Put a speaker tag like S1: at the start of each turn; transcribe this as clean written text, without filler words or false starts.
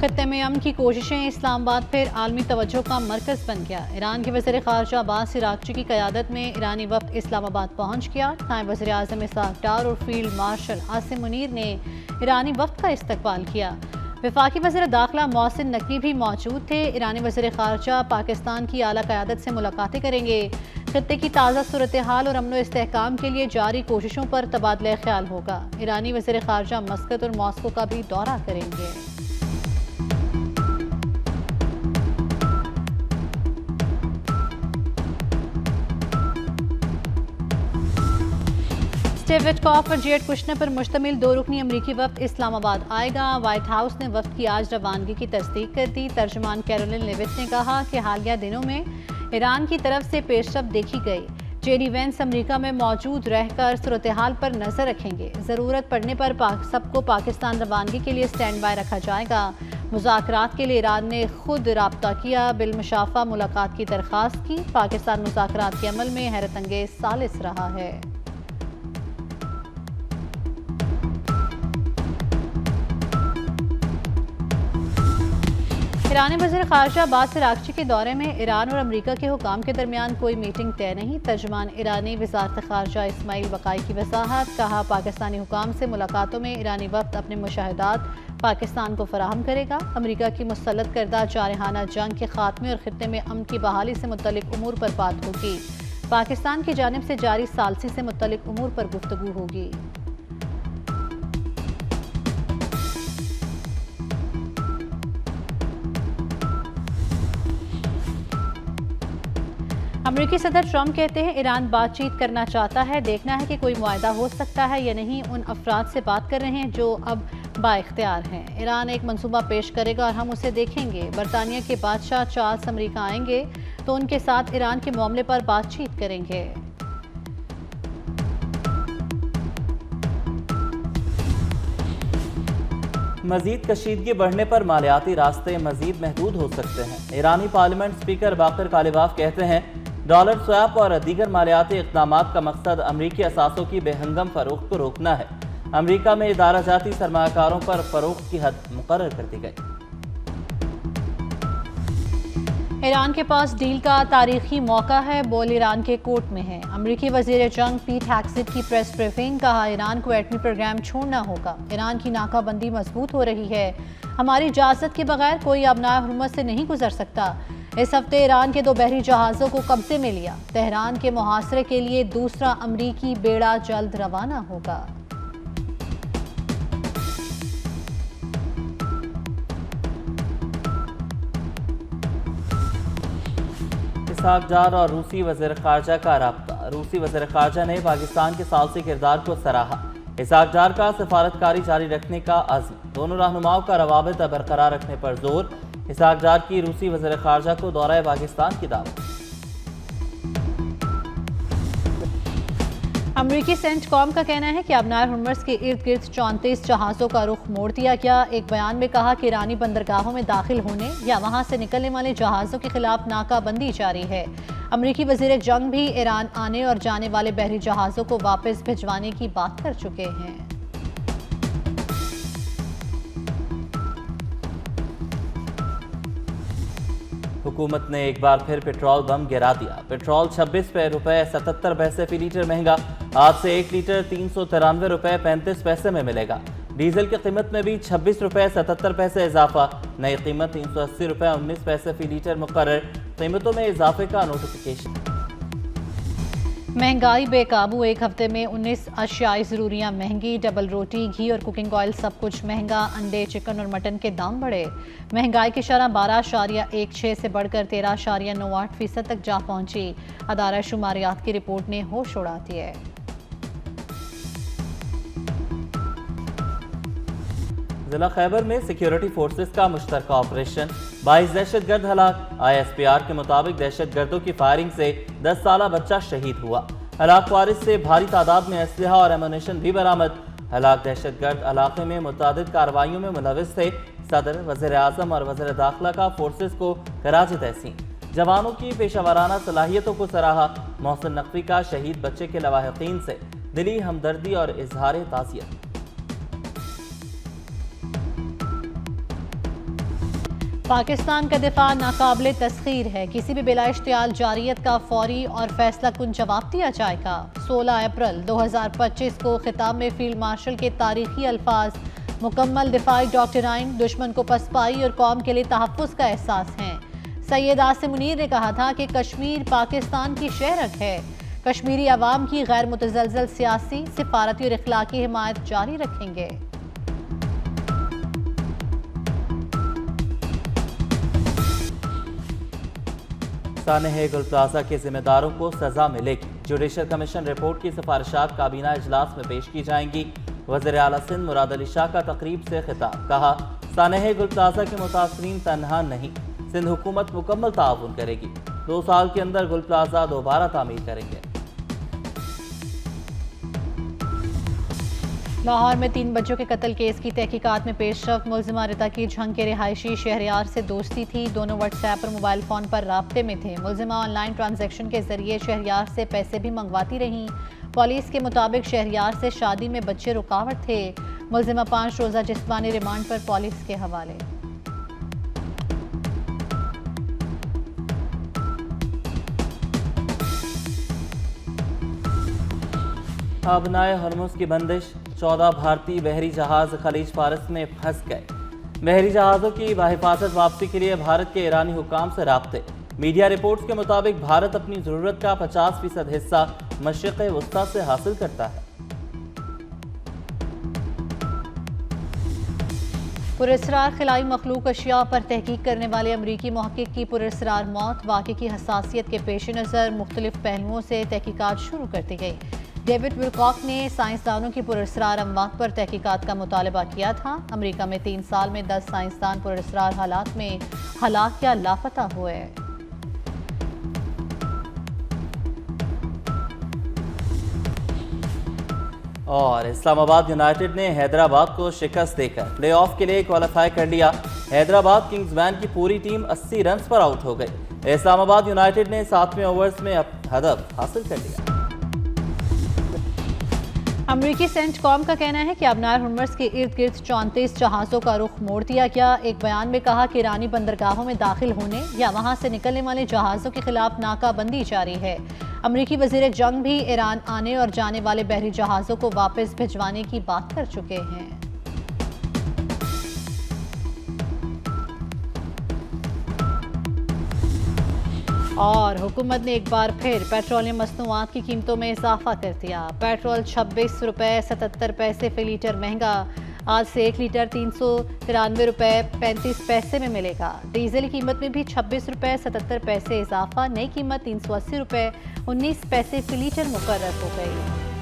S1: खत्ते में अमन की कोशिशें, इस्लामाबाद फिर आलमी तवज्जो का मरकज बन गया। ईरान के वज़ीर ख़ारजा अब्बास इराक़ची की क़यादत में ईरानी वफ़द इस्लामाबाद पहुँच गया। नायब वज़ीर आज़म इसहाक़ डार और फील्ड मार्शल आसिम मुनीर ने ईरानी वफ़द का इस्तकबाल किया। वफाकी वज़ीर दाखिला मोहसिन नकवी भी मौजूद थे। ईरानी वज़ीर ख़ारजा पाकिस्तान की आला क़यादत से मुलाकातें करेंगे। खत्ते की ताज़ा सूरत हाल और अमन व इस्तेहकाम के लिए जारी कोशिशों पर तबादला ख्याल होगा। ईरानी वज़ीर ख़ारजा मस्कत और मॉस्को का भी दौरा करेंगे। स्टीव विटकॉफ और जेरेड कुशनर पर मुश्तमिल 2 रुकनी अमरीकी वफ़द इस्लामाबाद आएगा। व्हाइट हाउस ने वफ़द की आज रवानगी की तस्दीक कर दी। तर्जुमान कैरोलिन लेविट ने कहा कि हालिया दिनों में ईरान की तरफ से पेशरफ्त देखी गई। जेडी वेंस अमरीका में मौजूद रहकर सूरत हाल पर नजर रखेंगे। ज़रूरत पड़ने पर सबको पाकिस्तान रवानगी के लिए स्टैंड बाय रखा जाएगा। मुज़ाकरात के लिए ईरान ने खुद राब्ता किया, बिलमुशाफा मुलाकात की दरख्वास्त की। पाकिस्तान मुज़ाकरात के अमल में हैरत अंगेज सालिस रहा है। ईरानी वज़ीर ख़ारजा अब्बास इराक़ची के दौरे में ईरान और अमरीका के हुकाम के दरमियान कोई मीटिंग तय नहीं। तर्जुमान ईरानी वज़ारत ख़ारजा इस्माइल वक़ाई की वसाहत। कहा, पाकिस्तानी हुकाम से मुलाकातों में ईरानी वफ़द अपने मुशाहिदात पाकिस्तान को फराहम करेगा। अमरीका की मुसल्लत करदा जारहाना जंग के खात्मे और खित्ते में अमन की बहाली से मुतल्लिक़ उमूर पर बात होगी। पाकिस्तान की जानिब से जारी सालसी से मुतल्लिक़ उमूर पर गुफ्तगू होगी। अमेरिकी सदर ट्रंप कहते हैं ईरान बातचीत करना चाहता है, देखना है कि कोई मुआहदा हो सकता है या नहीं। उन अफराद से बात कर रहे हैं जो अब बाइख्तियार हैं। ईरान एक मंसूबा पेश करेगा और हम उसे देखेंगे। बरतानिया के बादशाह चार्ल्स अमेरिका आएंगे तो उनके साथ ईरान के मामले पर बातचीत करेंगे।
S2: मजीद कशीदगी बढ़ने पर मालियाती रास्ते मजीद महदूद हो सकते हैं। ईरानी पार्लियामेंट स्पीकर बाकर कालिबाफ कहते हैं डॉलर स्वैप और दीगर मालियाती इक़दाम का मकसद अमरीकी असासों की बेहंगम फरोख्त को रोकना है। अमरीका में इदारा जाती सरमाकारों पर फरोख्त की हद मुकर्रर कर दी गई।
S1: ईरान के पास डील का तारीखी मौका है, बोल ईरान के कोर्ट में है। अमरीकी वजीर जंग पीट हेग्सेट की प्रेस ब्रीफिंग। कहा, ईरान को एटमी प्रोग्राम छोड़ना होगा। ईरान की नाकाबंदी मजबूत हो रही है। हमारी इजाज़त के बगैर कोई अबनाए हुर्मत से नहीं गुजर सकता। इस हफ्ते ईरान के 2 बहरी जहाज़ों को कब्जे में लिया। तेहरान के मुहासरे के लिए दूसरा अमरीकी बेड़ा जल्द रवाना होगा।
S2: इसहाक़ डार और रूसी वज़ीर ख़ारजा का राब्ता। रूसी वज़ीर ख़ारजा ने पाकिस्तान के सालसी किरदार को सराहा। इसहाक़ डार का सफारतकारी जारी रखने का अज़्म। दोनों रहनुमाओं का रवाबित बरकरार रखने पर जोर। इसहाक़ डार की रूसी वज़ीर ख़ारजा को दौरा पाकिस्तान की दावत।
S1: अमरीकी सेंटकॉम का कहना है कि अबनाए हुर्मुज़ के इर्द गिर्द 34 जहाज़ों का रुख मोड़ दिया गया। एक बयान में कहा कि ईरानी बंदरगाहों में दाखिल होने या वहां से निकलने वाले जहाज़ों के खिलाफ नाकाबंदी जारी है। अमरीकी वज़ीर जंग भी ईरान आने और जाने वाले बहरी जहाज़ों को वापस भिजवाने की बात कर चुके हैं।
S2: हुकूमत ने एक बार फिर पेट्रोल बम गिरा दिया। पेट्रोल 26 रुपए 77 पैसे फी लीटर महंगा। आज से 1 लीटर 393 रुपए 35 पैसे में मिलेगा। डीजल की कीमत में भी 26 रुपए 77 पैसे इजाफा। नई कीमत 380 रुपए 19 पैसे फी लीटर मुकर्रर। कीमतों में इजाफे का नोटिफिकेशन।
S1: महंगाई बेकाबू। एक हफ्ते में 19 अशियाई ज़रूरियाँ महंगी। डबल रोटी, घी और कुकिंग ऑयल सब कुछ महंगा। अंडे, चिकन और मटन के दाम बढ़े। महंगाई की शरह 12.16 से बढ़कर 13.98% तक जा पहुंची। अदारा शुमारियात की रिपोर्ट ने होश उड़ा दिए।
S2: जिला खैबर में सिक्योरिटी फोर्सेस का मुश्तरका ऑपरेशन। 22 दहशतगर्द हलाक। ISPR के मुताबिक दहशतगर्दों की फायरिंग से 10 साला बच्चा शहीद हुआ। हलाक वारिस से भारी तादाद में असलहा और एमुनेशन भी बरामद। हलाक दहशतगर्द इलाके में मुतादिद कार्रवाइयों में मुलविस थे। सदर, वज़ीर आज़म और वज़ीर दाखिला का फोर्सेस को खराज तहसीन। जवानों की पेशावराना सलाहियतों को सराहा। मोहसिन नकवी का शहीद बच्चे के लवाहिकीन से दिली हमदर्दी और इजहार ताज़ियत।
S1: पाकिस्तान का दिफा नाकाबिले तस्खीर है, किसी भी बिला इश्तियाल जारियत का फौरी और फैसला कुन जवाब दिया जाएगा। 16 अप्रैल 2025 को खिताब में फील्ड मार्शल के तारीखी अल्फाज मुकम्मल दिफाई डॉक्टराइन दुश्मन को पसपाई और कौम के लिए तहफ़्फ़ुज़ का एहसास हैं। सैयद आसिम मुनीर ने कहा था कि कश्मीर पाकिस्तान की शहरत है। कश्मीरी अवाम की गैर मुतज़लज़ल सियासी, सिफारती और इखलाकी हिमायत जारी रखेंगे।
S2: सानेह गुल प्लाजा के जिम्मेदारों को सजा मिलेगी। जुडिशल कमीशन रिपोर्ट की सिफारिशात काबीना इजलास में पेश की जाएंगी। वज़ीर आला सिंध मुराद अली शाह का तकरीब से खिताब, कहा सानेह गुल प्लाजा के मुतासरीन तन्हा नहीं, सिंध हुकूमत मुकम्मल ताउन करेगी। 2 साल के अंदर गुल प्लाजा दोबारा तामीर करेंगे।
S1: लाहौर में 3 बच्चों के कत्ल केस की तहकीकात में पेशरफ। मुलजिमा रिता की झंग के रिहायशी शहरियार से दोस्ती थी, दोनों व्हाट्सएप और मोबाइल फ़ोन पर राब्ते में थे। मुलजिमा ऑनलाइन ट्रांजैक्शन के जरिए शहरियार से पैसे भी मंगवाती रहीं। पुलिस के मुताबिक शहरियार से शादी में बच्चे रुकावट थे। मुलजिमा 5 रोज़ा जिस्मानी रिमांड पर पुलिस के हवाले।
S2: अबनाए हरमुज की बंदिश, 14 भारतीय बहरी जहाज खलीज फारस में फंस गए। बहरी जहाज़ों की बाहिफाजत वापसी के लिए भारत के ईरानी हुकाम से राब्ते। मीडिया रिपोर्ट्स के मुताबिक भारत अपनी ज़रूरत का 50% हिस्सा मशरिक़ वस्ता से हासिल करता है।
S1: पुरस्रार खिलाई मखलूक अशिया पर तहकीक करने वाले अमरीकी मुहक्किक की पुरस्रार मौत। वाक़े की हसासियत के पेश नज़र मुख्तलिफ पहलुओं से तहकीकात शुरू कर दी गई। डेविड विलकॉक ने साइंसदानों की पुरस्रार अमवात पर तहकीकात का मुतालबा किया था। अमेरिका में 3 साल में 10 साइंसदान पुरस्रार हालात में हलाक या लापता हुए।
S2: और इस्लामाबाद यूनाइटेड ने हैदराबाद को शिकस्त देकर प्लेऑफ के लिए क्वालिफाई कर लिया। हैदराबाद किंग्समैन की पूरी टीम 80 रन पर आउट हो गई। इस्लामाबाद यूनाइटेड ने 7वें ओवर्स में हदफ हासिल कर लिया।
S1: अमरीकी सेंटकॉम का कहना है कि अबनार हुर्मुज़ के इर्द गिर्द 34 जहाज़ों का रुख मोड़ दिया गया। एक बयान में कहा कि ईरानी बंदरगाहों में दाखिल होने या वहां से निकलने वाले जहाज़ों के खिलाफ नाकाबंदी जारी है। अमरीकी वज़ीर जंग भी ईरान आने और जाने वाले बहरी जहाज़ों को वापस भिजवाने की बात कर चुके हैं। और हुकूमत ने एक बार फिर पेट्रोलियम मसनूआत की कीमतों में इजाफा कर दिया। पेट्रोल 26 रुपये 77 पैसे फी लीटर महंगा, आज से 1 लीटर 393 रुपये 35 पैसे में मिलेगा। डीजल की कीमत में भी 26 रुपये 77 पैसे इजाफा, नई कीमत 380 रुपये 19 पैसे फी लीटर मुकर्रर हो गई।